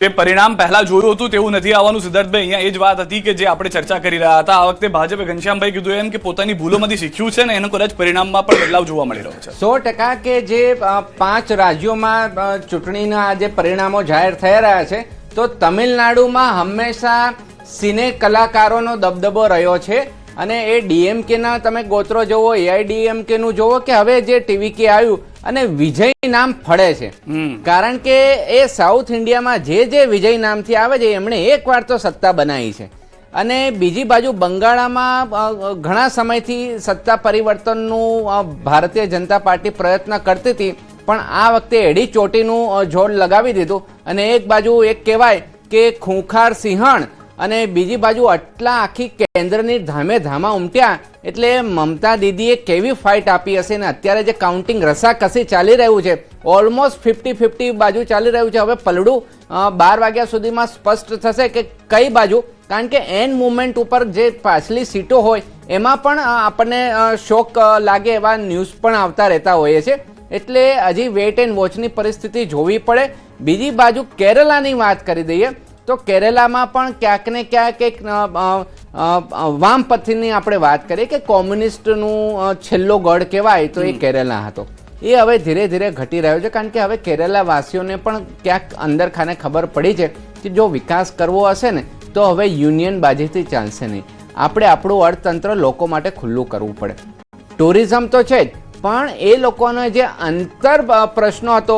તે પરિણામ પહેલા જોયું હતું તેવું નથી આવવાનું સિદ્ધાર્થભાઈ, અહીંયા એ જ વાત હતી કે જે આપણે ચર્ચા કરી રહ્યા હતા. આ વખતે ભાજપે ઘનશ્યામભાઈ કીધું એમ કે પોતાની ભૂલોમાંથી શીખ્યું છે ને એનો કદાચ પરિણામમાં પણ બદલાવ જોવા મળી રહ્યો છે. 100% કે જે 5 રાજ્યોમાં ચૂંટણીના જે પરિણામો જાહેર થઈ રહ્યા છે, તો તમિલનાડુમાં હંમેશા સિને કલાકારોનો દબદબો રહ્યો છે. અને એ ડીએમકેના તમે ગોત્રો જોવો, એઆઈડીએમકેનું જોવો કે હવે જે ટીવીકે આવ્યું અને વિજય નામ ફળે છે. કારણ કે એ સાઉથ ઇન્ડિયામાં જે વિજય નામથી આવે છે એમણે એકવાર તો સત્તા બનાવી છે. અને બીજી બાજુ બંગાળામાં ઘણા સમયથી સત્તા પરિવર્તનનું ભારતીય જનતા પાર્ટી પ્રયત્ન કરતી હતી, પણ આ વખતે એડી ચોટીનું જોડ લગાવી દીધું. અને એક બાજુ એક કહેવાય કે ખૂંખાર સિંહણ અને બીજી બાજુ આટલા આખી કેન્દ્રની ધામે ધામા ઉમટ્યા, એટલે મમતા દીદીએ કેવી ફાઇટ આપી હશે. ને અત્યારે જે કાઉન્ટિંગ રસાકસી ચાલી રહ્યું છે, ઓલમોસ્ટ 50-50 બાજુ ચાલી રહ્યું છે. હવે પલડું 12 વાગ્યા સુધીમાં સ્પષ્ટ થશે કે કઈ બાજુ, કારણ કે એન્ડ મુમેન્ટ ઉપર જે પાછલી સીટો હોય એમાં પણ આપણને શોક લાગે એવા ન્યૂઝ પણ આવતા રહેતા હોઈએ છે. એટલે હજી વેઇટ એન્ડ વોચની પરિસ્થિતિ જોવી પડે. બીજી બાજુ કેરલાની વાત કરી દઈએ તો કેરલામાં પણ ક્યાંક ને ક્યાંક એક વામપંથીની આપણે વાત કરીએ કે કોમ્યુનિસ્ટનું છેલ્લો ગઢ કહેવાય તો એ કેરલા હતો. એ હવે ધીરે ધીરે ઘટી રહ્યો છે, કારણ કે હવે કેરલા વાસીઓને પણ ક્યાંક અંદર ખાને ખબર પડી છે કે જો વિકાસ કરવો હશે ને તો હવે યુનિયન બાજીથી ચાલશે નહીં. આપણે આપણું અર્થતંત્ર લોકો માટે ખુલ્લું કરવું પડે. ટુરિઝમ તો છે જ, પણ એ લોકોનો જે અંતર પ્રશ્નો હતો,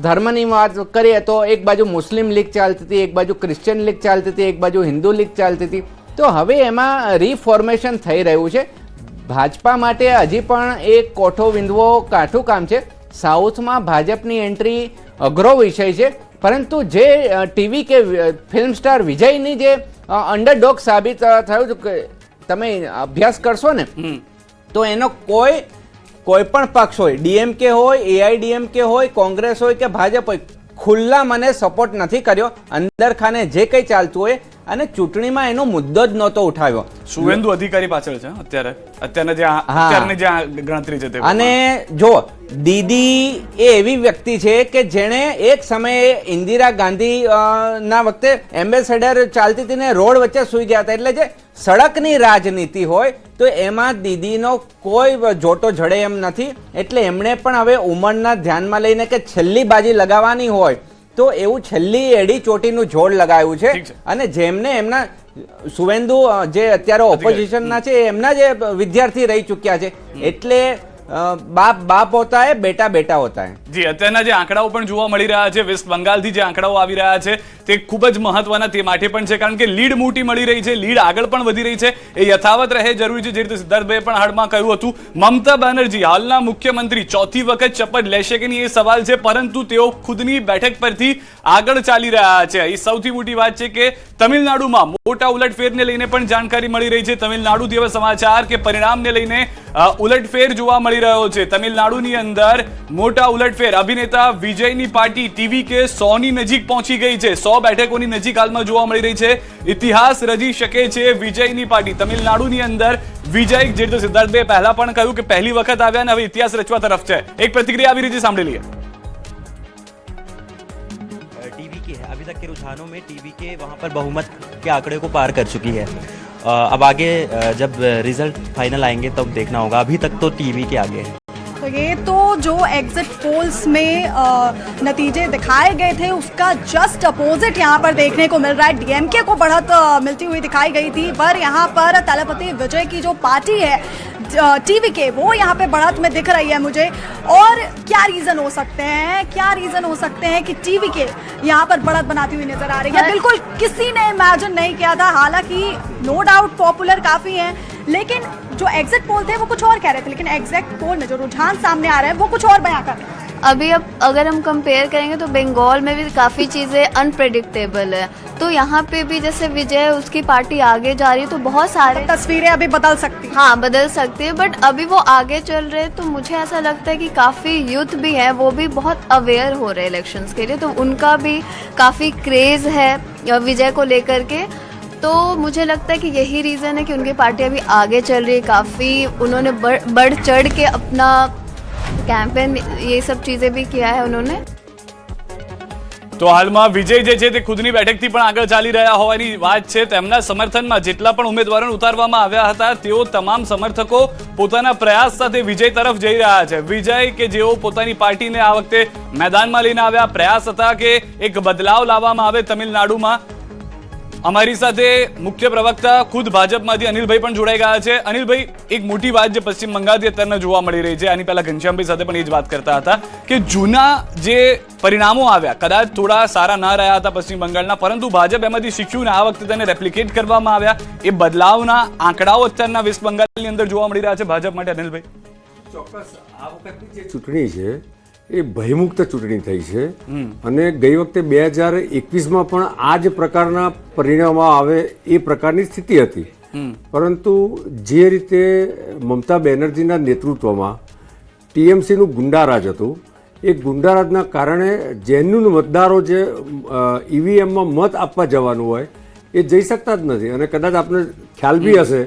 ધર્મની વાત કરીએ તો એક બાજુ મુસ્લિમ લીગ ચાલતી હતી, એક બાજુ ક્રિશ્ચિયન લીગ ચાલતી હતી, એક બાજુ હિન્દુ લીગ ચાલતી હતી. તો હવે એમાં રિફોર્મેશન થઈ રહ્યું છે. ભાજપા માટે હજી પણ એક કોઠો વિંધવો કાઠું કામ છે. સાઉથમાં ભાજપની એન્ટ્રી અઘરો વિષય છે, પરંતુ જે ટીવી કે ફિલ્મ સ્ટાર વિજયની જે અંડરડોગ સાબિત થયું, તમે અભ્યાસ કરશો ને તો એનો કોઈ પણ પક્ષ હોય, ડીએમકે હોય, એઆઈડીએમકે હોય, કોંગ્રેસ હોય કે ભાજપ હોય, ખુલ્લા મને સપોર્ટ નથી કર્યો. અંદર ખાને જે કંઈ ચાલતું હોય, અને ચૂંટણીમાં એનો મુદ્દો જ નહોતો ઉઠાવ્યો. શુવેન્દુ અધિકારી પાછળ છે અત્યારની જે ગણતરી છે તે. અને જો દીદી એ એવી વ્યક્તિ છે કે જેણે એક સમયે ઇન્દિરા ગાંધી ના વખતે એમ્બેસેડર ચાલતી હતી ને રોડ વચ્ચે સુઈ ગયા હતા. એટલે જે સડકની રાજનીતિ હોય તો એમાં દીદીનો કોઈ જોટો જડે એમ નથી. એટલે એમણે પણ હવે ઉંમરના ધ્યાનમાં લઈને કે છેલ્લી બાજી લગાવવાની હોય તો એવું છેલ્લી એડી ચોટીનું જોડ લગાવ્યું છે. અને જેમને એમના શુવેન્દુ જે અત્યારે ઓપોઝિશનના છે એમના જે વિદ્યાર્થી રહી ચૂક્યા છે, એટલે બાપ બાપ હોતા હે, બેટા બેટા હોતા હે. જી, અત્યારના જે આંકડાઓ પણ જોવા મળી રહ્યા છે, વેસ્ટ બંગાળથી જે આંકડાઓ આવી રહ્યા છે તે ખૂબ જ મહત્વના તે માટે પણ છે, કારણ કે લીડ મોટી મળી રહી છે, લીડ આગળ પણ વધી રહી છે. એ યથાવત રહે જરૂરી છે. જે રીતે સિદ્ધાર્થભાઈએ પણ હાડમાં કહ્યું હતું, મમતા બેનર્જી હાલના મુખ્યમંત્રી ચોથી વખત શપથ લેશે કે નહીં એ સવાલ છે, પરંતુ તેઓ ખુદની બેઠક પરથી આગળ ચાલી રહ્યા છે. એ સૌથી મોટી વાત છે કે તમિલનાડુમાં મોટા ઉલટફેરને લઈને પણ જાણકારી મળી રહી છે. તમિલનાડુથી હવે સમાચાર કે પરિણામને લઈને ઉલટફેર જોવા મળી રહ્યો છે. તમિલનાડુની અંદર મોટા ઉલટફેર. અભિનેતા વિજયની પાર્ટી ટીવીકે 100ની નજીક પહોંચી ગઈ છે. 100 બેઠકોની નજીક હાલમાં જોવા મળી રહી છે. ઇતિહાસ રચી શકે છે વિજયની પાર્ટી. તમિલનાડુની અંદર વિજય, જે રીતે સિદ્ધાર્થભાઈએ પહેલા પણ કહ્યું કે પહેલી વખત આવ્યા અને હવે ઇતિહાસ રચવા તરફ છે. એક પ્રતિક્રિયા આવી રહી છે, સાંભળી લઈએ. टीवी के अभी तक के रुझानों में टीवी के वहाँ पर बहुमत के आंकड़े को पार कर चुकी है. अब आगे जब रिजल्ट फाइनल आएंगे तब देखना होगा. अभी तक तो टीवी के आगे है. तो ये तो जो एग्जिट पोल्स में नतीजे दिखाए गए थे उसका जस्ट अपोजिट यहाँ पर देखने को मिल रहा है. डीएमके को बढ़त मिलती हुई दिखाई गई थी, पर यहाँ पर तलपति विजय की जो पार्टी है टीवीके, वो यहाँ पे बढ़त में दिख रही है मुझे. और क्या रीज़न हो सकते हैं कि टीवीके यहाँ पर बढ़त बनाती हुई नजर आ रही है. बिल्कुल किसी ने इमेजिन नहीं किया था. हालांकि नो डाउट पॉपुलर काफ़ी हैं, लेकिन जो एग्जिट पोल थे वो कुछ और कह रहे थे, लेकिन एग्जिट पोल में जो रुझान सामने आ रहे हैं वो कुछ और बयां कर रहे हैं. अभी अब अगर हम कंपेयर करेंगे तो बंगाल में भी काफ़ी चीज़ें अनप्रेडिक्टेबल है. तो यहाँ पे भी जैसे विजय उसकी पार्टी आगे जा रही है तो बहुत सारे तस्वीरें अभी बदल सकती हैं. हाँ, बदल सकती है, बट अभी वो आगे चल रहे हैं. तो मुझे ऐसा लगता है कि काफ़ी यूथ भी है, वो भी बहुत अवेयर हो रहे हैं इलेक्शंस के लिए. तो उनका भी काफ़ी क्रेज़ है विजय को लेकर के. तो मुझे लगता है कि यही रीज़न है कि उनकी पार्टी अभी आगे चल रही है. काफ़ी उन्होंने बढ़ चढ़ के अपना कैंपेन ये सब चीज़ें भी किया है उन्होंने. તો હાલમાં વિજય જે છે તે ખુદની બેઠકથી પણ આગળ ચાલી રહ્યા હોવાની વાત છે. તેમના સમર્થનમાં જેટલા પણ ઉમેદવારોને ઉતારવામાં આવ્યા હતા તેઓ તમામ સમર્થકો પોતાના પ્રયાસ સાથે વિજય તરફ જઈ રહ્યા છે. વિજય કે જેઓ પોતાની પાર્ટીને આ વખતે મેદાનમાં લઈને આવ્યા, પ્રયાસ હતા કે એક બદલાવ લાવવામાં આવે તમિલનાડુમાં. અમારી સાથે મુખ્ય પ્રવક્તા ખુદ ભાજપમાંથી અનિલભાઈ પણ જોડાઈ ગયા છે. અનિલભાઈ, એક મોટી વાત જે પશ્ચિમ બંગાળથી અત્યારે જોવા મળી રહી છે, આની પહેલા ઘનશ્યામભાઈ સાથે પણ એ જ વાત કરતા હતા કે જૂના જે પરિણામો આવ્યા કદાચ થોડા સારા ન રહ્યા હતા પશ્ચિમ બંગાળના, પરંતુ ભાજપ એમાંથી શીખ્યું ને આ વખતે તેને રેપ્લિકેટ કરવામાં આવ્યા. એ બદલાવના આંકડાઓ અત્યારના વેસ્ટ બંગાળની અંદર જોવા મળી રહ્યા છે ભાજપ માટે. અનિલભાઈ, ચોક્કસ આ વખતની જે ચૂંટણી છે એ ભયમુક્ત ચૂંટણી થઈ છે અને ગઈ વખતે 2021માં પણ આ જ પ્રકારના પરિણામો આવે એ પ્રકારની સ્થિતિ હતી. પરંતુ જે રીતે મમતા બેનર્જીના નેતૃત્વમાં ટીએમસીનું ગુંડારાજ હતું, એ ગુંડારાજના કારણે જેન્યુન મતદારો જે ઈવીએમમાં મત આપવા જવાનું હોય એ જઈ શકતા જ નથી. અને કદાચ આપને ખ્યાલ બી હશે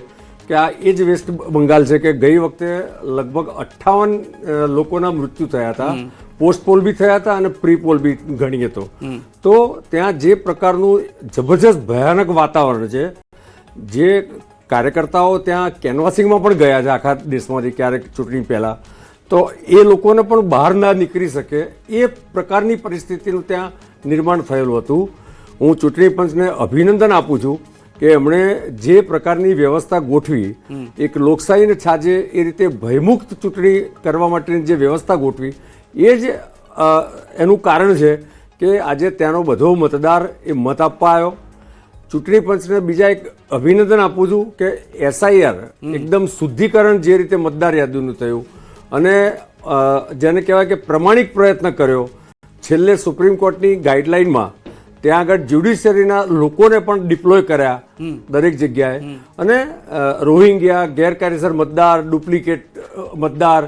કે આ એ જ વેસ્ટ બંગાળ છે કે ગઈ વખતે લગભગ 58 લોકોના મૃત્યુ થયા હતા. પોસ્ટ પોલ બી થયા હતા અને પ્રી પોલ બી ગણીએ તો ત્યાં જે પ્રકારનું જબરજસ્ત ભયાનક વાતાવરણ છે, જે કાર્યકર્તાઓ ત્યાં કેનવાસિંગમાં પણ ગયા છે આખા દેશમાંથી ક્યારેક ચૂંટણી પહેલાં, તો એ લોકોને પણ બહાર ના નીકળી શકે એ પ્રકારની પરિસ્થિતિનું ત્યાં નિર્માણ થયેલું હતું. હું ચૂંટણી પંચને અભિનંદન આપું છું કે એમણે જે પ્રકારની વ્યવસ્થા ગોઠવી, એક લોકશાહીને છાજે એ રીતે ભયમુક્ત ચૂંટણી કરવા માટેની જે વ્યવસ્થા ગોઠવી, એ જ એનું કારણ છે કે આજે ત્યાંનો બધો મતદાર એ મત આપવા આવ્યો. ચૂંટણી પંચને બીજા એક અભિનંદન આપું છું કે SIR એકદમ શુદ્ધિકરણ જે રીતે મતદાર યાદીનું થયું અને જેને કહેવાય કે પ્રમાણિક પ્રયત્ન કર્યો. છેલ્લે સુપ્રીમ કોર્ટની ગાઈડલાઇનમાં ત્યાં આગળ જ્યુડિશિયરીના લોકોને પણ ડિપ્લોય કર્યા દરેક જગ્યાએ. અને રોહિંગ્યા, ગેરકાયદેસર મતદાર, ડુપ્લિકેટ મતદાર,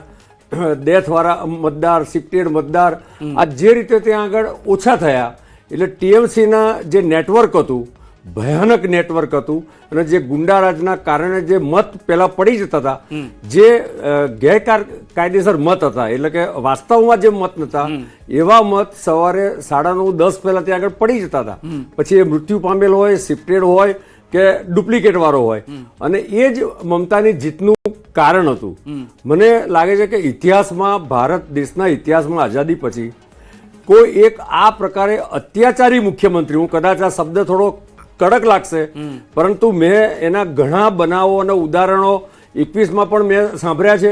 ડેથવાળા મતદાર, શિફ્ટેડ મતદાર, આ જે રીતે ત્યાં આગળ ઓછા થયા, એટલે ટીએમસીના જે નેટવર્ક હતું, ભયાનક નેટવર્ક હતું, અને જે ગુંડારાજના કારણે જે મત પહેલા પડી જતા હતા, જે ગેરકાયદેસર મત હતા, એટલે કે વાસ્તવમાં જે મત નતા, એવા મત સવારે 9:30-10 પહેલા ત્યાં આગળ પડી જતા હતા. પછી એ મૃત્યુ પામેલ હોય, શિફ્ટેડ હોય કે ડુપ્લિકેટ વાળો હોય, અને એ જ મમતાની જીતનું કારણ હતું. મને લાગે છે કે ઇતિહાસમાં, ભારત દેશના ઇતિહાસમાં આઝાદી પછી કોઈ એક આ પ્રકારે અત્યાચારી મુખ્યમંત્રી, હું કદાચ આ શબ્દ થોડો કડક લાગશે, પરંતુ મેં એના ઘણા બનાવો અને ઉદાહરણો 21માં પણ મેં સાંભળ્યા છે,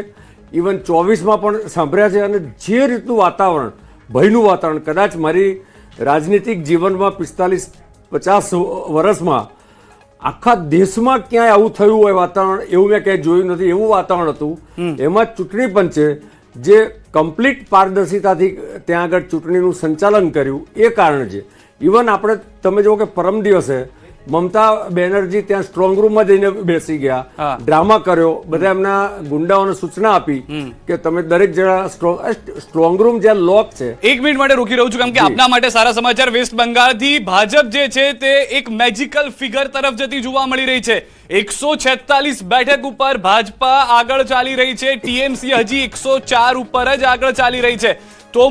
ઇવન 24માં પણ સાંભળ્યા છે. અને જે રીતનું વાતાવરણ, ભયનું વાતાવરણ, કદાચ મારી રાજનીતિક જીવનમાં 45-50 વર્ષમાં આખા દેશમાં ક્યાંય આવું થયું હોય વાતાવરણ, એવું મેં ક્યાંય જોયું નથી. એવું વાતાવરણ હતું. એમાં ચૂંટણી પંચે જે કમ્પ્લીટ પારદર્શિતાથી ત્યાં આગળ ચૂંટણીનું સંચાલન કર્યું એ કારણ છે. ઇવન આપણે તમે જુઓ કે પરમ દિવસે મમતા બેનર્જી ત્યાં સ્ટ્રોંગ રૂમમાં જઈને બેસી ગયા, ડ્રામા કર્યો, બધા એમના ગુંડાઓને સૂચના આપી કે તમે દરેક જણા સ્ટ્રોંગ રૂમ જ્યાં લોક છે. એક મિનિટ માટે રોકી રહ્યું છું કેમ કે આપના માટે સારા સમાચાર. વેસ્ટ બંગાળથી ભાજપ જે છે તે એક મેજિકલ ફિગર તરફ જતી જોવા મળી રહી છે. 146 બેઠક ઉપર ભાજપા આગળ ચાલી રહી છે, ટીએમસી હજી 104 ઉપર જ આગળ ચાલી રહી છે. તો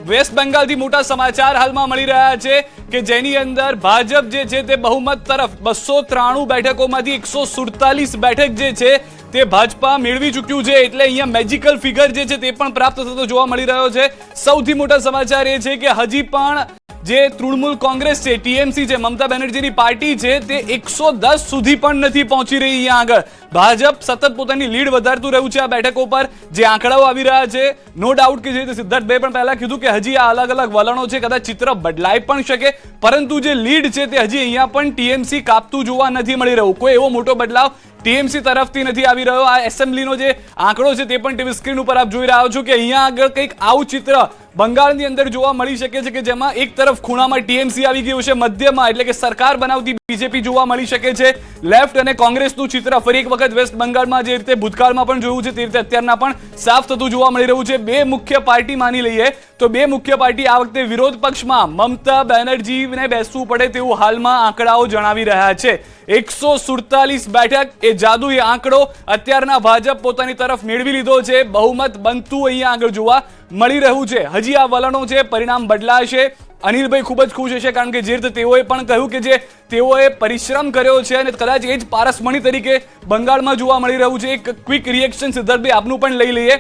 વેસ્ટ બંગાળથી મોટા સમાચાર હાલમાં મળી રહ્યા છે કે જેની અંદર ભાજપ જે છે તે બહુમત તરફ 293 બેઠકોમાંથી 147 બેઠક જે છે તે ભાજપા મેળવી ચૂક્યું છે. એટલે અહીંયા મેજિકલ ફિગર જે છે તે પણ પ્રાપ્ત થતો જોવા મળી રહ્યો છે. સૌથી મોટા સમાચાર એ છે કે હજી પણ જે તૃણમૂલ કોંગ્રેસ છે, ટીએમસી છે, મમતા બેનર્જીની પાર્ટી છે, તે 110 સુધી પણ નથી પહોંચી રહી. અહીંયા આગળ ભાજપ સતત પોતાની લીડ વધારતું રહ્યું છે આ બેઠકો પર. જે આંકડાઓ આવી રહ્યા છે, નો ડાઉટ કે જે રીતે સિદ્ધાર્થભાઈ પણ પહેલા કીધું કે હજી આ અલગ અલગ વલણો છે, કદાચ ચિત્ર બદલાઈ પણ શકે, પરંતુ જે લીડ છે તે હજી અહીંયા પણ ટીએમસી કાપતું જોવા નથી મળી રહ્યું. કોઈ એવો મોટો બદલાવ ટીએમસી તરફથી નથી આવી રહ્યો. આ એસેમ્બલીનો જે આંકડો છે તે પણ ટીવી સ્ક્રીન ઉપર આપ જોઈ રહ્યા છો કે અહીંયા આગળ કંઈક આવું ચિત્ર બંગાળની અંદર જોવા મળી શકે છે કે જેમાં એક તરફ ખૂણામાં ટીએમસી આવી ગયું છે, મધ્યમાં એટલે કે સરકાર બનાવતી બીજેપી જોવા મળી શકે છે, લેફ્ટ અને કોંગ્રેસનું ચિત્ર ફરી એક વખત વેસ્ટ બંગાળમાં જે રીતે ભૂતકાળમાં પણ જોયું છે તે રીતે અત્યારના પણ સાફ થતું જોવા મળી રહ્યું છે. બે મુખ્ય પાર્ટી માની લઈએ તો બે મુખ્ય પાર્ટી આ વખતે વિરોધ પક્ષમાં મમતા બેનર્જીને બેસવું પડે તેવું હાલમાં આંકડાઓ જણાવી રહ્યા છે. 147 બેઠક એ જાદુઈ આંકડો અત્યારના ભાજપ પોતાની તરફ મેળવી લીધો છે. બહુમત બનતું અહીંયા આગળ જોવા મળી રહ્યું છે. હજી આ વલણો છે, પરિણામ બદલાશે. અનિલભાઈ ખૂબ જ ખુશ હશે, કારણ કે જે રીતે તેઓએ પણ કહ્યું કે જે તેઓએ પરિશ્રમ કર્યો છે અને કદાચ એ જ પારસમણી તરીકે બંગાળમાં જોવા મળી રહ્યું છે. એક ક્વિક રિએક્શન સિદ્ધાર્થભાઈ આપનું પણ લઈ લઈએ.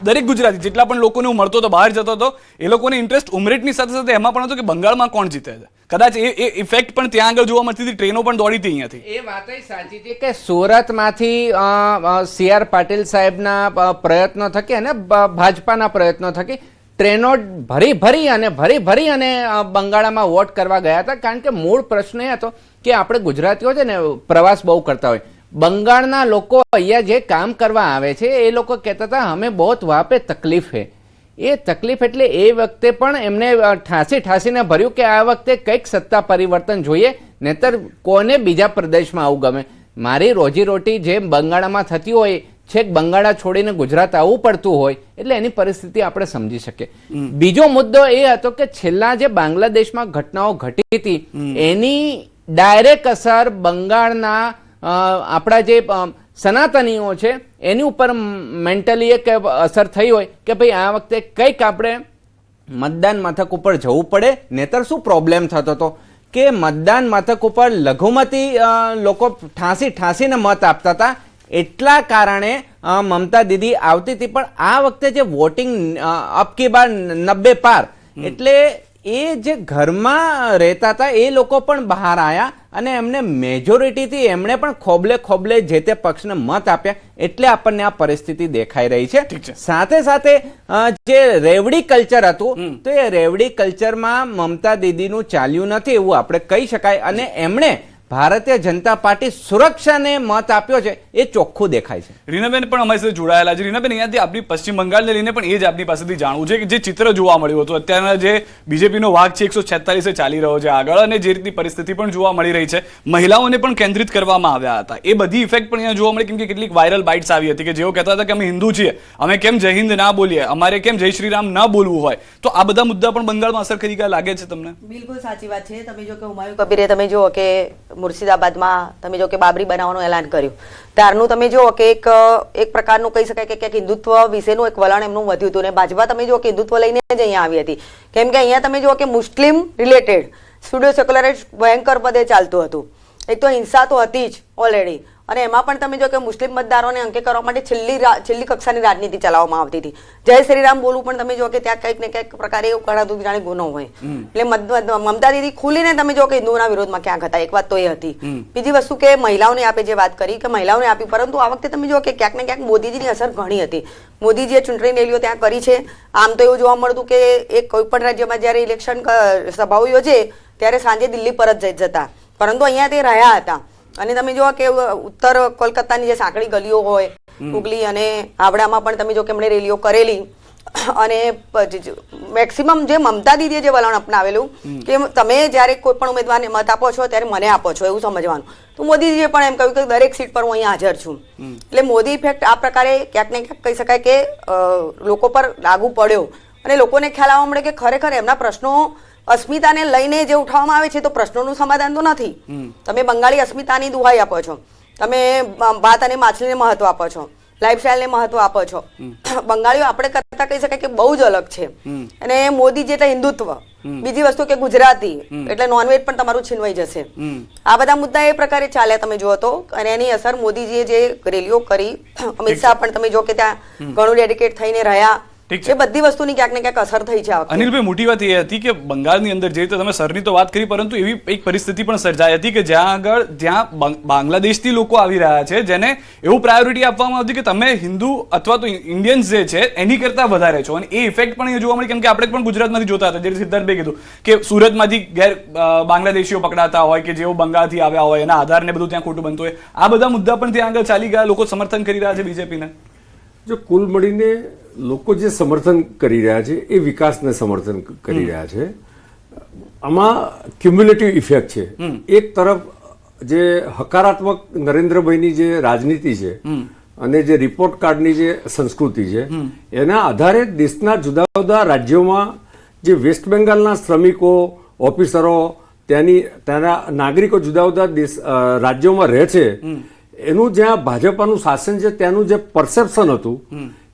દરેક ગુજરાતી જેટલા પણ લોકોને હું મળતો હતો, બહાર જતો હતો, એ લોકોને ઇન્ટરેસ્ટ ઉમરેઠની સાથે સાથે એમાં પણ હતો કે બંગાળમાં કોણ જીતે છે. કદાચ એ ઇફેક્ટ પણ ત્યાં આગળ જોવા મળતી હતી, ટ્રેનો પણ દોડી હતી અહીંયાથી. એ વાત સાચી છે કે સુરતમાંથી CR પાટીલ સાહેબના પ્રયત્નો થકી અને ભાજપાના પ્રયત્નો થકી ટ્રેનો ભરી ભરી અને બંગાળમાં વોટ કરવા ગયા હતા. કારણ કે મૂળ પ્રશ્ન એ હતો કે આપણે ગુજરાતીઓ છે ને પ્રવાસ બહુ કરતા હોય, બંગાળના લોકો અહીંયા જે કામ કરવા આવે છે એ લોકો કહેતા હતા હમે બહુત વહાં પે તકલીફ હે. એ તકલીફ એટલે એ વખતે પણ એમને ઠાસીને ભર્યું કે આ વખતે કંઈક સત્તા પરિવર્તન જોઈએ, નહીતર કોને બીજા પ્રદેશમાં આવું ગમે. મારી રોજીરોટી જે બંગાળમાં થતી હોય, છેક બંગાળા છોડીને ગુજરાત આવવું પડતું હોય, એટલે એની પરિસ્થિતિ આપણે સમજી શકીએ. બીજો મુદ્દો એ હતો કે છેલ્લા જે બાંગ્લાદેશમાં ઘટનાઓ ઘટી હતી એની ડાયરેક્ટ અસર બંગાળના આપણા જે સનાતનીઓ છે એની ઉપર મેન્ટલી એક અસર થઈ હોય કે ભાઈ આ વખતે કંઈક આપણે મતદાન મથક ઉપર જવું પડે, નહીતર શું પ્રોબ્લેમ થતો હતો કે મતદાન મથક ઉપર લઘુમતી લોકો ઠાંસીને મત આપતા હતા. એટલા કારણે મમતા દીદી આવતી હતી. પણ આ વખતે જે વોટિંગ અબકી બાર 90 પાર, એટલે એ જે ઘરમાં રહેતા હતા એ લોકો પણ બહાર આવ્યા અને એમને મેજોરિટીથી એમણે પણ ખોબલે જે તે પક્ષને મત આપ્યા. એટલે આપણને આ પરિસ્થિતિ દેખાઈ રહી છે. સાથે સાથે જે રેવડી કલ્ચર હતું તો એ રેવડી કલ્ચરમાં મમતા દીદીનું ચાલ્યું નથી એવું આપણે કહી શકાય. અને એમણે ભારતીય જનતા પાર્ટી સુરક્ષાને મત આપ્યો છે એ ચોખ્ખું દેખાય છે. રીનાબેન પણ અમારી સાથે જોડાયેલા છે. રીનાબેન, અહીંયાથી આપણી પશ્ચિમ બંગાળને લઈને પણ એ જ આપણી પાસેથી જાણવું છે કે જે ચિત્ર જોવા મળ્યું હતું, અત્યારના જે બીજેપીનો વાઘ છે 146 ચાલી રહ્યો છે આગળ, અને જે રીતની પરિસ્થિતિ પણ જોવા મળી રહી છે, મહિલાઓને પણ કેન્દ્રિત કરવામાં આવ્યા હતા, એ બધી ઇફેક્ટ પણ અહીંયા જોવા મળી. કેમ કે કેટલીક વાયરલ બાઇટ્સ આવી હતી કે જેઓ કહેતા હતા કે અમે હિન્દુ છીએ, અમે કેમ જય હિન્દ ના બોલીએ, અમારે કેમ જય શ્રી રામ ના બોલવું હોય. તો આ બધા મુદ્દા પણ બંગાળમાં અસર કરી ગયા લાગે છે તમને? બિલકુલ સાચી વાત છે. તમે જો કે હુમાયુ કબીરે તમે જુઓ કે મુર્શિદાબાદમાં તમે જો કે બાબરી બનાવવાનું એલાન કર્યું, ત્યારનું તમે જુઓ કે એક પ્રકારનું કહી શકાય કે ક્યાંક હિન્દુત્વ વિશેનું એક વલણ એમનું વધ્યું હતું. ને ભાજપા તમે જુઓ કે હિન્દુત્વ લઈને જ અહીંયા આવી હતી. કેમ કે અહીંયા તમે જુઓ કે મુસ્લિમ રિલેટેડ સ્ટુડિયો સેક્યુલરિસ્ટ ભયંકર પદે ચાલતું હતું. એક તો હિંસા તો હતી જ ઓલરેડી, અને એમાં પણ તમે જો કે મુસ્લિમ મતદારોને અંકે કરવા માટે છેલ્લી કક્ષાની રાજનીતિ ચલાવવામાં આવતી હતી. જય શ્રીરામ બોલવું પણ તમે જો કે ત્યાં કંઈક ને કંઈક પ્રકારે એવું કરાતું કે જાણે ગુનો હોય. એટલે મમતા દીદી ખુલીને તમે જો કે હિન્દુઓના વિરોધમાં ક્યાંક હતા. એક વાત તો એ હતી. બીજી વસ્તુ કે મહિલાઓને આપે જે વાત કરી કે મહિલાઓને આપી, પરંતુ આ વખતે તમે જો કે ક્યાંક ને ક્યાંક મોદીજીની અસર ઘણી હતી. મોદીજીએ ચૂંટણી રેલીઓ ત્યાં કરી છે. આમ તો એવું જોવા મળતું કે એક કોઈ પણ રાજ્યમાં જ્યારે ઇલેક્શન સભાઓ યોજે ત્યારે સાંજે દિલ્હી પરત જતા, પરંતુ અહીંયા તે રહ્યા હતા. અને તમે જો કે ઉત્તર કોલકાતાની જે સાંકડી ગલીઓ હોય, હુગલી અને હાવડામાં પણ તમે જો કે એમણે રેલીઓ કરેલી. અને મેક્સિમમ જે મમતા દીદીએ જે વલણ અપનાવેલું કે તમે જ્યારે કોઈ પણ ઉમેદવારને મત આપો છો ત્યારે મને આપો છો એવું સમજવાનું, તો મોદીજીએ પણ એમ કહ્યું કે દરેક સીટ પર હું અહીંયા હાજર છું. એટલે મોદી ઇફેક્ટ આ પ્રકારે ક્યાંક ને ક્યાંક કહી શકાય કે લોકો પર લાગુ પડ્યો અને લોકોને ખ્યાલ આવવા મળે કે ખરેખર એમના પ્રશ્નો અસ્મિતાને લઈને જે ઉઠાવવામાં આવે છે તો પ્રશ્નોનું સમાધાન તો નથી. તમે બંગાળી અસ્મિતાની દુહાઈ આપો છો, તમે ભાત અને માછલીને મહત્વ આપો છો, લાઈફસ્ટાઈલને મહત્વ આપો છો. બંગાળીઓ આપણે કરતા કહી શકાય કે બહુ જ અલગ છે. અને મોદી જે એટલે હિન્દુત્વ, બીજી વસ્તુ કે ગુજરાતી એટલે નોનવેજ પણ તમારું છીનવાઈ જશે. આ બધા મુદ્દા એ પ્રકારે ચાલ્યા તમે જુઓ તો. અને એની અસર મોદીજીએ જે રેલીઓ કરી, અમિત શાહ પણ તમે જો કે ત્યાં ઘણું ડેડિકેટ થઈને રહ્યા, એ બધી વસ્તુની ક્યાંક ને ક્યાંક અસર થઈ છે. અનિલભાઈ, મોટી વાત એ હતી કે બંગાળની અંદર જે રીતે તમે સરની તો વાત કરી, પરંતુ એવી એક પરિસ્થિતિ પણ સર્જાઈ હતી કે જ્યાં બાંગ્લાદેશથી લોકો આવી રહ્યા છે, જેને એવું પ્રાયોરિટી આપવામાં આવતી કે તમે હિન્દુ અથવા તો ઇન્ડિયન્સ જે છે એની કરતા વધારે છો. અને એ ઇફેક્ટ પણ જોવા મળી. કેમ કે આપણે પણ ગુજરાતમાંથી જોતા હતા, જે સિદ્ધાર્થભાઈ કીધું કે સુરતમાંથી બાંગ્લાદેશીઓ પકડાતા હોય કે જેઓ બંગાળથી આવ્યા હોય, એના આધારને બધું ત્યાં ખોટું બનતું હોય. આ બધા મુદ્દા પણ ત્યાં આગળ ચાલી ગયા. લોકો સમર્થન કરી રહ્યા છે બીજેપીને. જો કુલ મળીને લોકો જે સમર્થન કરી રહ્યા છે એ વિકાસને સમર્થન કરી રહ્યા છે. આમાં ક્યુમ્યુલેટિવ ઇફેક્ટ છે. એક તરફ જે હકારાત્મક નરેન્દ્રભાઈની જે રાજનીતિ છે અને જે રિપોર્ટ કાર્ડની જે સંસ્કૃતિ છે એના આધારે દેશના જુદા જુદા રાજ્યોમાં જે વેસ્ટ બેંગાલના શ્રમિકો, ઓફિસરો, ત્યાંના નાગરિકો જુદા જુદા રાજ્યોમાં રહે છે, એનું જ્યાં ભાજપાનું શાસન છે ત્યાંનું જે પરસેપ્શન હતું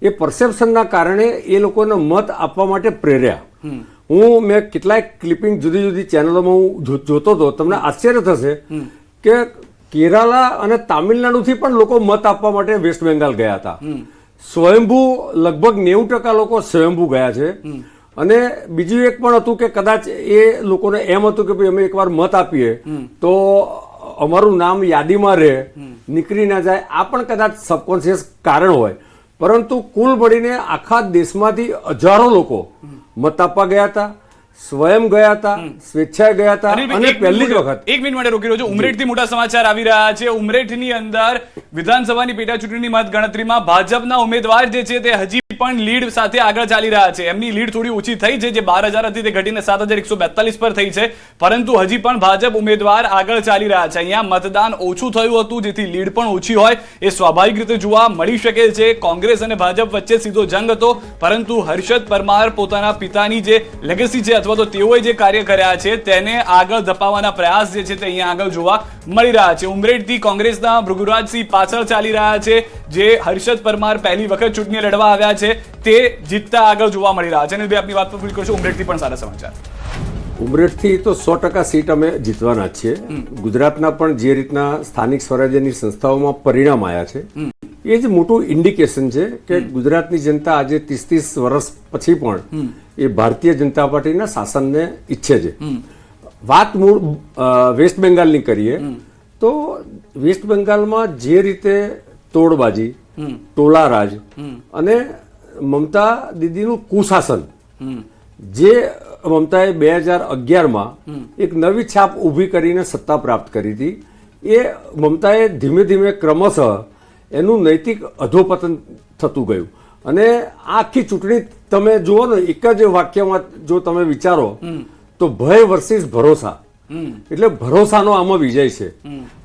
એ પરસેપ્શનના કારણે એ લોકોને મત આપવા માટે પ્રેર્યા. મેં કેટલાય ક્લિપિંગ જુદી જુદી ચેનલોમાં હું જોતો હતો. તમને આશ્ચર્ય થશે કે કેરાલા અને તામિલનાડુથી પણ લોકો મત આપવા માટે વેસ્ટ બેંગાલ ગયા હતા. સ્વયંભૂ લગભગ 90% લોકો સ્વયંભૂ ગયા છે. અને બીજું એક પણ હતું કે કદાચ એ લોકોને એમ હતું કે ભાઈ અમે એકવાર મત આપીએ તો અમારું નામ યાદીમાં રહે, નીકળી ના જાય. આ પણ કદાચ સબકોન્શિયસ કારણ હોય. પરંતુ કુલ મળીને આખા દેશમાંથી હજારો લોકો મત આપવા ગયા હતા, સ્વયં ગયા હતા, સ્વેચ્છાએ ગયા હતા. અને પહેલી જ વખત એક મિનિટ માટે રોકી રહ્યો છું. ઉમરેઠથી મોટા સમાચાર આવી રહ્યા છે. ઉમરેઠની અંદર વિધાનસભાની પેટા ચૂંટણીની મત ગણતરીમાં ભાજપના ઉમેદવાર જે છે તે હજી પણ લીડ સાથે આગળ ચાલી રહ્યા છે. એમની લીડ થોડી ઓછી થઈ છે, જે 12,000 હતી તે ઘટીને 7,142 પર થઈ છે, પરંતુ હજી પણ ભાજપ ઉમેદવાર આગળ ચાલી રહ્યા છે. અહીંયા મતદાન ઓછું થયું હતું, જેથી લીડ પણ ઓછી હોય એ સ્વાભાવિક રીતે જોવા મળી શકે છે. કોંગ્રેસ અને ભાજપ વચ્ચે સીધો જંગ હતો, પરંતુ હર્ષદ પરમાર પોતાના પિતાની જે લેગેસી છે અથવા તો તેઓએ જે કાર્ય કર્યા છે તેને આગળ ધપાવવાના પ્રયાસ જે છે તે અહીંયા આગળ જોવા મળી રહ્યા છે. ઉમરેઠથી કોંગ્રેસના ભૃગુરાજસિંહ પાછળ ચાલી રહ્યા છે, જે હર્ષદ પરમાર પહેલી વખત ચૂંટણી લડવા આવ્યા છે તે જીતતા આગળ જોવા મળી રહ્યા છે. અને આપની વાત પર પૂરી કરશું. ઉમરેઠથી પણ સારા સમાચાર. ઉમરેઠથી તો 100% સીટ અમે જીતવાના જ છીએ. ગુજરાતના પણ જે રીતના સ્થાનિક સ્વરાજ્યની સંસ્થાઓમાં પરિણામ આવ્યા છે એ જ મોટું ઇન્ડિકેશન છે કે ગુજરાતની જનતા આજે 30 વર્ષ પછી પણ એ ભારતીય જનતા પાર્ટીના શાસનને ઈચ્છે છે. વાત મૂળ વેસ્ટ બેંગાલની કરીએ તો વેસ્ટ બેંગાલમાં જે રીતે તોડબાજી, ટોલારાજ અને મમતા દીદીનું કુશાસન, જે મમતાએ 2011માં એક નવી છાપ ઊભી કરીને સત્તા પ્રાપ્ત કરી હતી, એ મમતાએ ધીમે ધીમે ક્રમશઃ એનું નૈતિક અધોપતન થતું ગયું. અને આ આખી ચૂંટણી તમે જુઓ ને, એક જ વાક્યમાં જો તમે વિચારો તો ભય વર્સિસ ભરોસા, એટલે ભરોસાનો આમાં વિજય છે.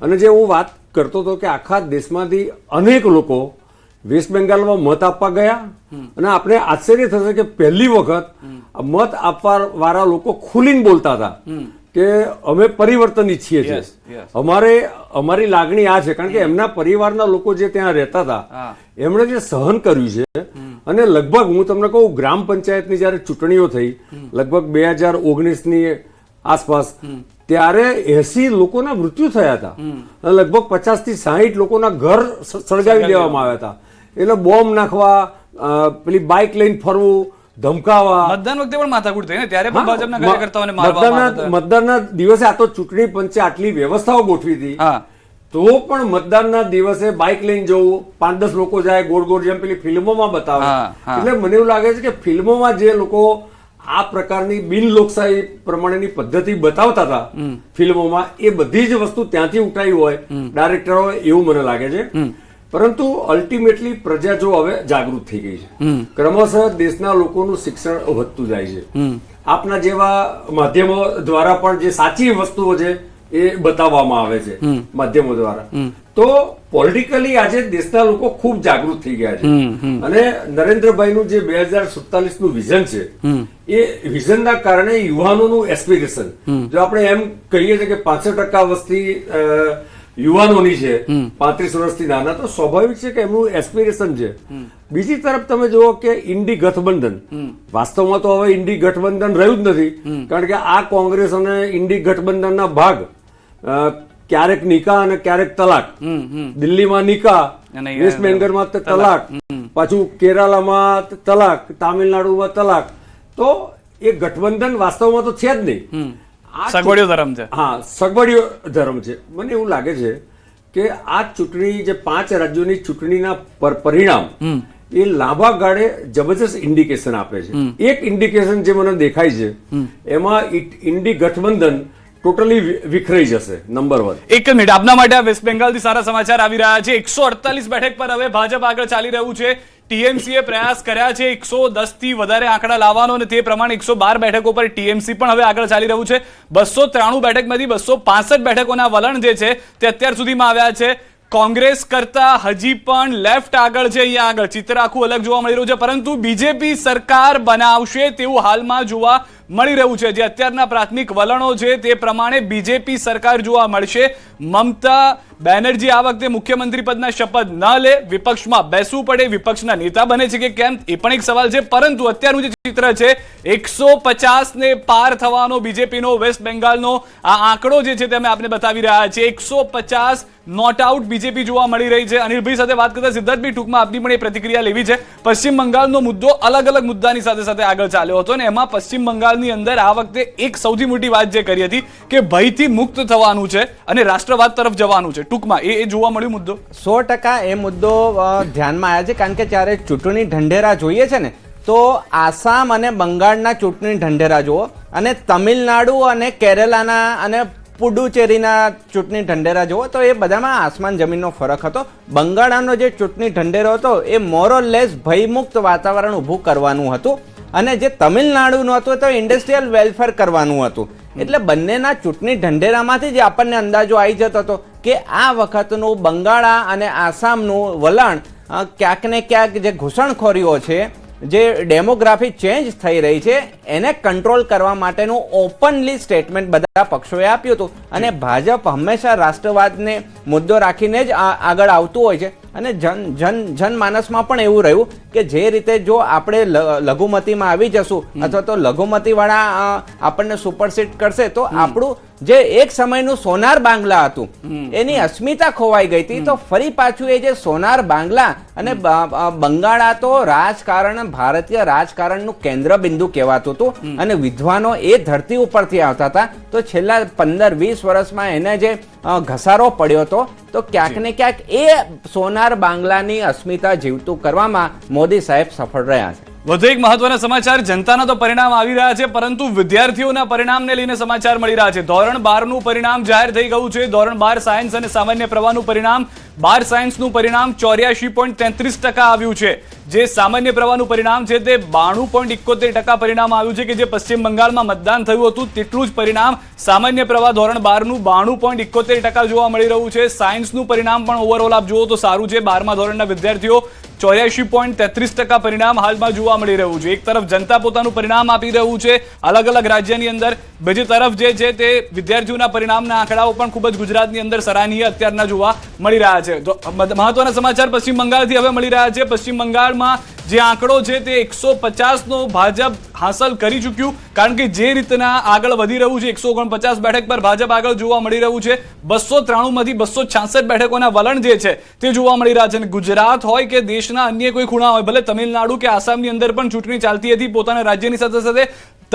અને જે હું વાત કરતો હતો કે આખા દેશમાંથી અનેક લોકો વેસ્ટ બેંગાલમાં મત આપવા ગયા, અને આપણે આશ્ચર્ય થશે કે પહેલી વખત મત આપવા વાળા લોકો ખુલીને બોલતા હતા કે અમે પરિવર્તન ઈચ્છીએ છીએ. અમારી લાગણી આ છે, કારણ કે એમના પરિવારના લોકો જે ત્યાં રહેતા હતા એમણે જે સહન કર્યું છે. અને લગભગ હું તમને કહું, ગ્રામ પંચાયતની જયારે ચૂંટણીઓ થઈ લગભગ 2019ની આસપાસ, ત્યારે 80 લોકોના મૃત્યુ થયા હતા. લગભગ 50 થી 60 લોકોના ઘર સળગાવી દેવામાં આવ્યા હતા. એટલે બોમ્બ નાખવા, પેલી બાઇક લઈને ફરવું, ધમકાવા. મતદાન વખતે પણ માથાકૂટ થઈ ને, ત્યારે પણ ભાજપના કાર્યકર્તાઓને મારવામાં આવ્યા હતા. મતદાનના દિવસે આ તો ચૂંટણી પંચે આટલી વ્યવસ્થાઓ ગોઠવી હતી, તો પણ મતદાનના દિવસે બાઇક લઈને જવું, 5-10 લોકો જાય ગોળ ગોળ, જેમ પેલી ફિલ્મોમાં બતાવે. એટલે મને એવું લાગે છે કે ફિલ્મોમાં જે લોકો આ પ્રકારની બિન લોકશાહી પ્રમાણેની પદ્ધતિ બતાવતા હતા ફિલ્મોમાં, એ બધી જ વસ્તુ ત્યાંથી ઉઠાવી હોય ડાયરેક્ટરો, એવું મને લાગે છે. પરંતુ અલ્ટિમેટલી પ્રજા જો હવે જાગૃત થઈ ગઈ છે, ક્રમશઃ દેશના લોકોનું શિક્ષણ વધતું જાય છે. આપના જેવા માધ્યમો દ્વારા પણ જે સાચી વસ્તુઓ છે એ બતાવવામાં આવે છે માધ્યમો દ્વારા. તો પોલિટિકલી આજે દેશના લોકો ખૂબ જાગૃત થઈ ગયા છે. અને નરેન્દ્રભાઈનું જે 2047નું વિઝન છે, એ વિઝનના કારણે યુવાનોનું એસ્પિરેશન, જો આપણે એમ કહીએ છીએ કે 65% વસ્તી યુવાનોની છે 35 વર્ષથી નાના, તો સ્વાભાવિક છે કે એમનું એસ્પિરેશન છે. બીજી તરફ તમે જુઓ કે ઇન્ડી ગઠબંધન, વાસ્તવમાં તો હવે ઇન્ડી ગઠબંધન રહ્યું જ નથી, કારણ કે આ કોંગ્રેસ અને ઇન્ડી ગઠબંધનના ભાગ ક્યારેક નિકાહ અને ક્યારેક તલાક. દિલ્હીમાં નિકાહ, વેસ્ટ બેંગાલમાં તલાક, પાછું કેરાલામાં તલાક, તામિલનાડુમાં તલાક. તો એ ગઠબંધન વાસ્તવમાં તો છે જ નહીં, સગવડિયો ધર્મ છે. હા, સગવડિયો ધર્મ છે. મને એવું લાગે છે કે આ ચૂંટણી, જે 5 રાજ્યોની ચૂંટણીના પરિણામ, એ લાંબા ગાળે જબરજસ્ત ઇન્ડિકેશન આપે છે. એક ઇન્ડિકેશન જે મને દેખાય છે, એમાં ઇન્ડી ગઠબંધન ટોટલી વિખરાઈ જશે. નંબર 1. એક મિનિટ, આપના માટે આ વેસ્ટ બેંગાલથી સારા સમાચાર આવી રહ્યા છે. 148 બેઠક પર હવે ભાજપ આગળ ચાલી રહ્યું છે. ટીએમસીએ પ્રયાસ કર્યા છે 110 થી વધારે આંકડા લાવવાનો, અને તે પ્રમાણે 112 બેઠકો પર ટીએમસી પણ હવે આગળ ચાલી રહ્યું છે. 293 બેઠકમાંથી 265 બેઠકોના વલણ જે છે તે અત્યાર સુધીમાં આવ્યા છે. કોંગ્રેસ કરતા હજી પણ લેફ્ટ આગળ છે. અહીંયા આગળ ચિત્ર આખું અલગ જોવા મળી રહ્યું છે, પરંતુ બીજેપી સરકાર બનાવશે તેવું હાલમાં જોવા મળી રહ્યું છે. જે અત્યારના પ્રાથમિક વલણો છે તે પ્રમાણે બીજેપી સરકાર જોવા મળશે. મમતા બેનર્જી આ વખતે મુખ્યમંત્રી પદના શપથ ન લે, વિપક્ષમાં બેસવું પડે, વિપક્ષના નેતા બને છે કે કેમ એ પણ એક સવાલ છે. પરંતુ અત્યારનું જે ચિત્ર છે 150 ને પાર થવાનો બીજેપીનો વેસ્ટ બેંગાલનો આ આંકડો જે છે તે અમે આપને બતાવી રહ્યા છીએ. 150 નોટ આઉટ બીજેપી જોવા મળી રહી છે. અનિલભાઈ સાથે વાત કરતા સિદ્ધાર્થભાઈ, ટૂંકમાં આપની પણ એ પ્રતિક્રિયા લેવી છે. પશ્ચિમ બંગાળનો મુદ્દો અલગ અલગ મુદ્દાની સાથે સાથે આગળ ચાલ્યો હતો અને એમાં પશ્ચિમ બંગાળની અંદર આ વખતે એક સૌથી મોટી વાત જે કરી હતી કે ભયથી મુક્ત થવાનું છે અને રાષ્ટ્રવાદ તરફ જવાનું છે. ટૂંકમાં એ જોવા મળ્યો મુદ્દો. 100% એ મુદ્દો ધ્યાનમાં આવ્યા છે, કારણ કે જ્યારે ચૂંટણી ઢંઢેરા જોઈએ છે ને તો આસામ અને બંગાળના ચૂંટણી ઢંઢેરા જુઓ અને તમિલનાડુ અને કેરેલાના અને પુડુચેરીના ચૂંટણી ઢંઢેરા જુઓ તો એ બધામાં આસમાન જમીનનો ફરક હતો. બંગાળનો જે ચૂંટણી ઢંઢેરો હતો એ મોરલેસ ભયમુક્ત વાતાવરણ ઊભું કરવાનું હતું અને જે તમિલનાડુનું હતું તો ઇન્ડસ્ટ્રીયલ વેલફેર કરવાનું હતું. એટલે બંનેના ચૂંટણી ઢંઢેરામાંથી જ આપણને અંદાજો આવી જતો હતો કે આ વખતનું બંગાળા અને આસામનું વલણ ક્યાંક ને ક્યાંક જે ઘૂસણખોરીઓ છે, જે ડેમોગ્રાફી ચેન્જ થઈ રહી છે એને કંટ્રોલ કરવા માટેનું ઓપનલી સ્ટેટમેન્ટ બધા પક્ષોએ આપ્યું હતું. અને ભાજપ હંમેશા રાષ્ટ્રવાદને મુદ્દો રાખીને જ આગળ આવતું હોય છે અને જનમાનસમાં પણ એવું રહ્યું કે જે રીતે જો આપણે લઘુમતીમાં આવી જશું અથવા તો લઘુમતીવાળા આપણને સુપરસીડ કરશે તો આપણું જે એક સમયનું સોનાર બાંગ્લા હતું એની અસ્મિતા ખોવાઈ ગઈ હતી. તો ફરી પાછું એ જે સોનાર બાંગ્લા અને બંગાળા તો રાજકારણ, ભારતીય રાજકારણનું કેન્દ્ર બિંદુ કહેવાતું હતું અને વિદ્વાનો એ ધરતી ઉપરથી આવતા હતા. તો છેલ્લા 15-20 વર્ષમાં એને જે ઘસારો પડ્યો હતો તો ક્યાંક ને ક્યાંક એ સોનાર બાંગ્લાની અસ્મિતા જીવતું કરવામાં મોદી સાહેબ સફળ રહ્યા છે. વધુ એક મહત્વના સમાચાર, જનતાના તો પરિણામ આવી રહ્યા છે પરંતુ વિદ્યાર્થીઓના પરિણામને લઈને સમાચાર મળી રહ્યા છે. ધોરણ 12 નું પરિણામ જાહેર થઈ ગયું છે. ધોરણ 12 સાયન્સ અને સામાન્ય પ્રવાહનું પરિણામ, 12 સાયન્સનું પરિણામ 84.33% આવ્યું છે. જે સામાન્ય પ્રવાહનું પરિણામ છે તે 92.71% પરિણામ આવ્યું છે કે જે પશ્ચિમ બંગાળમાં મતદાન થયું હતું તેટલું જ પરિણામ સામાન્ય પ્રવાહ ધોરણ 12 નું 92.71% જોવા મળી રહ્યું છે. સાયન્સનું પરિણામ પણ ઓવરઓલ આપ જુઓ તો સારું છે. 12મા ધોરણના વિદ્યાર્થીઓ 84.33% પરિણામ હાલમાં જોવા મળી રહ્યું છે. એક તરફ જનતા પોતાનું પરિણામ આપી રહ્યું છે અલગ અલગ રાજ્યની અંદર, બીજી તરફ જે છે તે વિદ્યાર્થીઓના પરિણામના આંકડાઓ પણ ખૂબ જ ગુજરાતની અંદર સરાહનીય અત્યારના જોવા મળી રહ્યા છે. મહત્વના સમાચાર પશ્ચિમ બંગાળથી હવે મળી રહ્યા છે. પશ્ચિમ બંગાળમાં જે આંકડો છે તે 150નો ભાજપ હાંસલ કરી ચૂક્યું, કારણ કે જે રીતના આગળ વધી રહ્યું છે 149 બેઠક પર ભાજપ આગળ જોવા મળી રહ્યું છે. 293 માંથી 266 બેઠકોના વલણ જે છે તે જોવા મળી રહ્યા છે. અને ગુજરાત હોય કે દેશના અન્ય કોઈ ખૂણા હોય, ભલે તમિલનાડુ કે આસામની અંદર પણ ચૂંટણી ચાલતી હતી, પોતાના રાજ્યની સાથે સાથે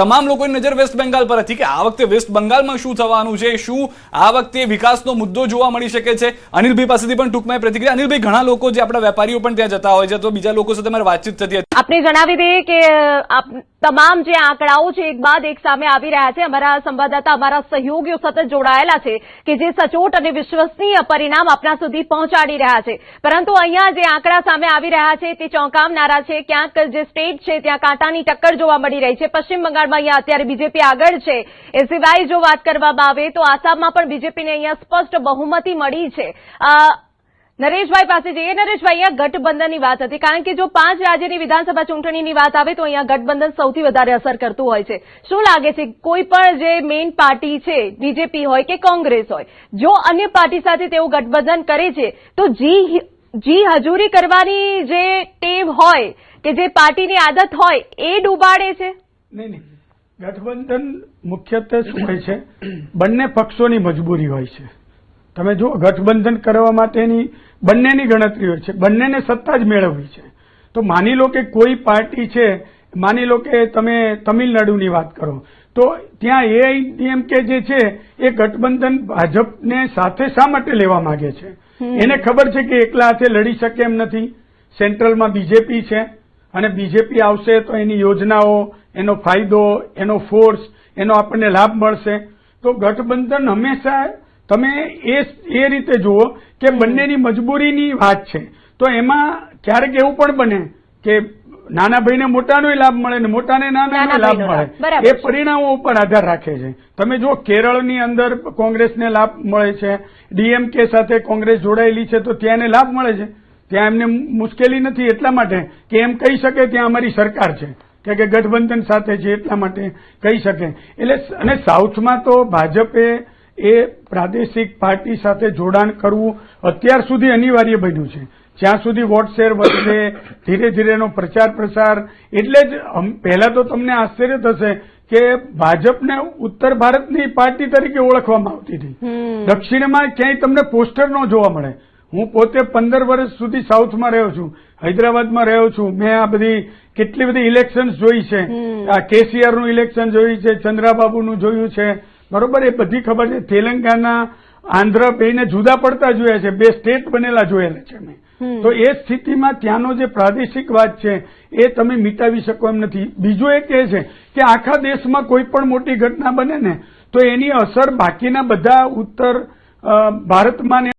તમામ લોકોની નજર વેસ્ટ બેંગાલ પર હતી કે આ વખતે વેસ્ટ બંગાળમાં શું થવાનું છે, શું આ વખતે વિકાસનો મુદ્દો જોવા મળી શકે છે. અનિલભાઈ પાસેથી પણ ટૂંકમાં પ્રતિક્રિયા. અનિલભાઈ, ઘણા લોકો જે આપણા વેપારીઓ પણ ત્યાં જતા હોય છે તો બીજા લોકો સાથે મારી વાતચીત થતી હતી. આપને જણાવી દઈએ કે તમામ જે આંકડાઓ છે એક બાદ એક સામે આવી રહ્યા છે. અમારા સંવાદદાતા, અમારા સહયોગીઓ સતત જોડાયેલા છે કે જે સચોટ અને વિશ્વસનીય પરિણામ આપણા સુધી પહોંચાડી રહ્યા છે. પરંતુ અહીંયા જે આંકડા સામે આવી રહ્યા છે તે ચોંકાવનારા છે. ક્યાંક જે સ્ટેટ છે ત્યાં કાંટાની ટક્કર જોવા મળી રહી છે. પશ્ચિમ બંગાળમાં અહીંયા અત્યારે બીજેપી આગળ છે. એ સિવાય જો વાત કરવામાં આવે તો આસામમાં પણ બીજેપીને અહીંયા સ્પષ્ટ બહુમતી મળી છે. નરેશભાઈ પાસે જઈએ. નરેશભાઈ, અહીંયા ગઠબંધનની વાત હતી, કારણ કે જો 5 રાજ્યની વિધાનસભા ચૂંટણીની વાત આવે તો અહીંયા ગઠબંધન સૌથી વધારે અસર કરતું હોય છે. શું લાગે છે કોઈ પણ જે મેઇન પાર્ટી છે, બીજેપી હોય કે કોંગ્રેસ હોય, જો અન્ય પાર્ટી સાથે તેઓ ગઠબંધન કરે છે તો જી હજૂરી કરવાની જે ટેવ હોય કે જે પાર્ટીની આદત હોય એ ડૂબાડે છે? નહીં, ગઠબંધન મુખ્યત્વે શું હોય છે, બંને પક્ષોની મજબૂરી હોય છે. તમે જો ગઠબંધન કરવા માટેની બંનેની ગણતરી હોય છે, બંનેને સત્તા જ મેળવવી છે. તો માની લો કે કોઈ પાર્ટી છે, માની લો કે તમે તમિલનાડુની વાત કરો તો ત્યાં એઆઈડીએમકે જે છે એ ગઠબંધન ભાજપને સાથે શા માટે લેવા માંગે છે? એને ખબર છે કે એકલા હાથે લડી શકે એમ નથી. સેન્ટ્રલમાં બીજેપી છે અને બીજેપી આવશે તો એની યોજનાઓ, એનો ફાયદો, એનો ફોર્સ, એનો આપણને લાભ મળશે. તો ગઠબંધન હંમેશા તમે એ રીતે જુઓ કે બંનેની મજબૂરીની વાત છે. તો એમાં ક્યારેક એવું પણ બને કે નાના ભાઈને મોટાનો લાભ મળે ને મોટાને નાનાનો લાભ મળે. એ પરિણામો ઉપર આધાર રાખે છે. તમે જો કેરળની અંદર કોંગ્રેસને લાભ મળે છે, ડીએમકે સાથે કોંગ્રેસ જોડાયેલી છે તો ત્યાં એને લાભ મળે છે. ત્યાં એમને મુશ્કેલી નથી એટલા માટે કે એમ કહી શકે ત્યાં અમારી સરકાર છે. કે ગઠબંધન સાથે છે એટલા માટે કહી શકે. એટલે અને સાઉથમાં તો ભાજપે એ પ્રાદેશિક પાર્ટી સાથે જોડાણ કરવું અત્યાર સુધી અનિવાર્ય બન્યું છે. જ્યાં સુધી વોટ શેર વધશે, ધીરે ધીરે એનો પ્રચાર પ્રસાર, એટલે જ પહેલા તો તમને આશ્ચર્ય થશે કે ભાજપને ઉત્તર ભારતની પાર્ટી તરીકે ઓળખવામાં આવતી હતી. દક્ષિણમાં ક્યાંય તમને પોસ્ટર ન જોવા મળે. હું પોતે 15 વર્ષ સુધી સાઉથમાં રહ્યો છું, હૈદરાબાદમાં રહ્યો છું. મેં આ બધી કેટલી બધી ઇલેક્શન જોઈ છે. આ કેસીઆર નું ઇલેક્શન જોયું છે, ચંદ્રાબાબુનું જોયું છે, બરોબર. એ બધી ખબર છે. તેલંગાના, આંધ્ર બેને જુદા પડતા જોયા છે, 2 સ્ટેટ બનેલા જોયેલા છે મેં. તો એ સ્થિતિમાં ત્યાંનો જે પ્રાદેશિકવાદ છે એ તમે મિટાવી શકો એમ નથી. બીજું એક એ છે કે આખા દેશમાં કોઈ પણ મોટી ઘટના બને ને તો એની અસર બાકીના બધા ઉત્તર ભારતમાં